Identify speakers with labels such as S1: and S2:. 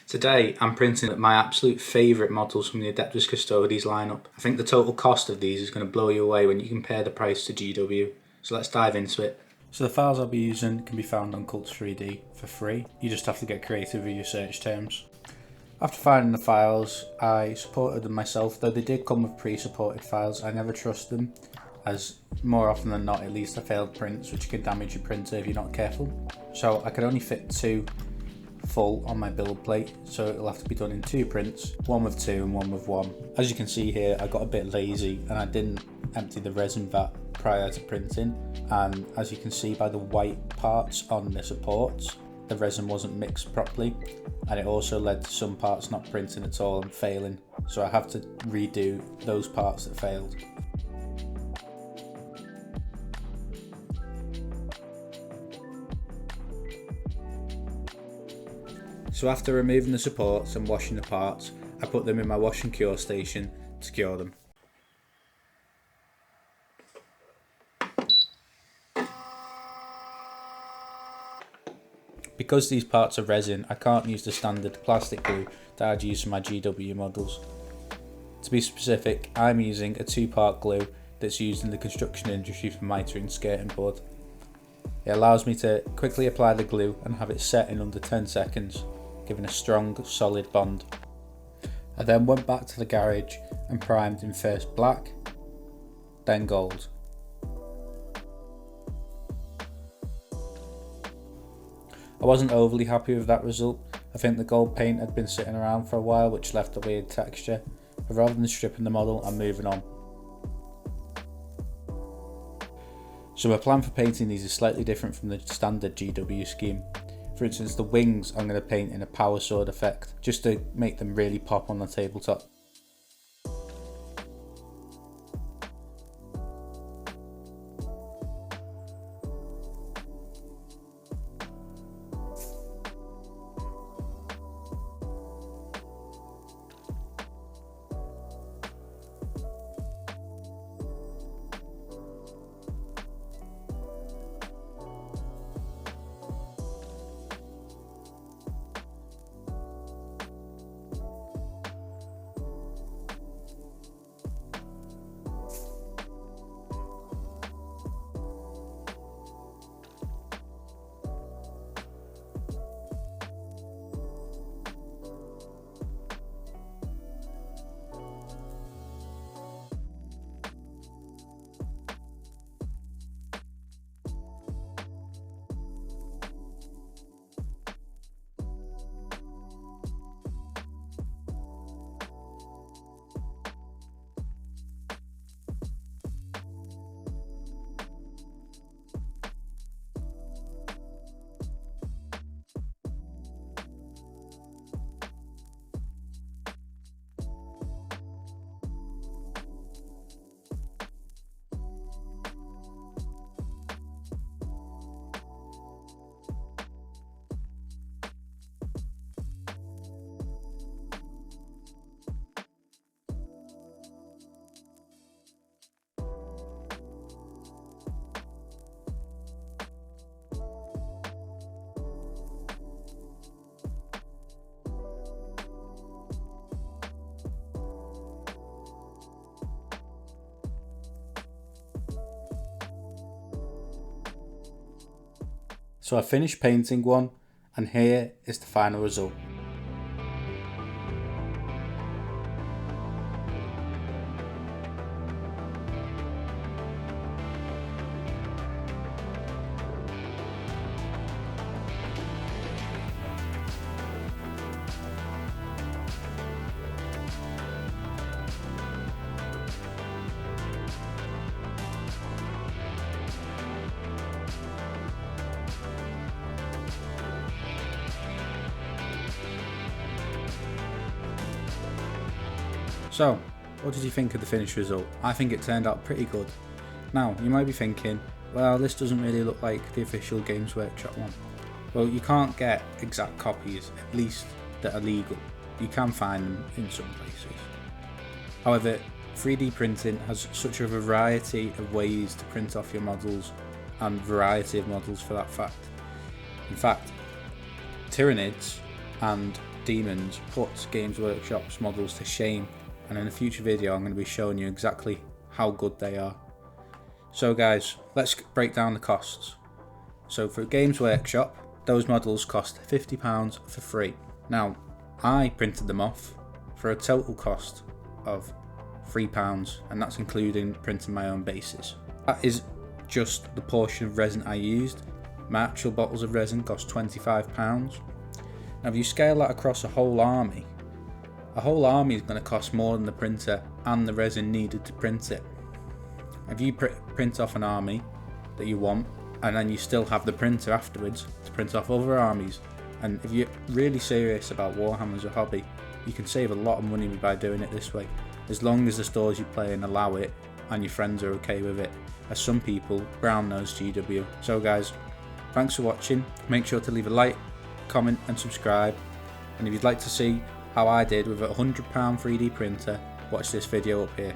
S1: Today I'm printing my absolute favourite models from the Adeptus Custodes lineup. I think the total cost of these is going to blow you away when you compare the price to GW. So let's dive into it. So the files I'll be using can be found on Cults3D for free. You just have to get creative with your search terms. After finding the files, I supported them myself, though they did come with pre-supported files. I never trust them, as more often than not it leads to failed prints, which can damage your printer if you're not careful. So I could only fit 2 full on my build plate, so it'll have to be done in 2 prints, one with 2 and one with 1. As you can see here, I got a bit lazy and I didn't empty the resin vat prior to printing, and as you can see by the white parts on the supports, the resin wasn't mixed properly, and it also led to some parts not printing at all and failing, so I have to redo those parts that failed. So after removing the supports and washing the parts, I put them in my wash and cure station to cure them. Because these parts are resin, I can't use the standard plastic glue that I'd use for my GW models. To be specific, I'm using a 2-part glue that's used in the construction industry for mitering and skirting board. It allows me to quickly apply the glue and have it set in under 10 seconds, giving a strong, solid bond. I then went back to the garage and primed in first black, then gold. I wasn't overly happy with that result. I think the gold paint had been sitting around for a while, which left a weird texture, but rather than stripping the model, I'm moving on. So my plan for painting these is slightly different from the standard GW scheme. For instance, the wings I'm going to paint in a power sword effect, just to make them really pop on the tabletop. So I finished painting one, and here is the final result. So, what did you think of the finished result? I think it turned out pretty good. Now, you might be thinking, well, this doesn't really look like the official Games Workshop one. Well, you can't get exact copies, at least that are legal. You can find them in some places. However, 3D printing has such a variety of ways to print off your models, and variety of models for that fact. In fact, Tyranids and demons puts Games Workshop's models to shame, and in a future video I'm going to be showing you exactly how good they are. So guys, let's break down the costs. So for Games Workshop, those models cost £50 for free. Now, I printed them off for a total cost of £3, and that's including printing my own bases. That is just the portion of resin I used. My actual bottles of resin cost £25. Now if you scale that across a whole army is going to cost more than the printer and the resin needed to print it. If you print off an army that you want, and then you still have the printer afterwards to print off other armies, and if you're really serious about Warhammer as a hobby, you can save a lot of money by doing it this way, as long as the stores you play in allow it and your friends are okay with it, as some people brown nose GW. So guys, thanks for watching. Make sure to leave a like, comment and subscribe, and if you'd like to see how I did with a £100 3D printer, watch this video up here.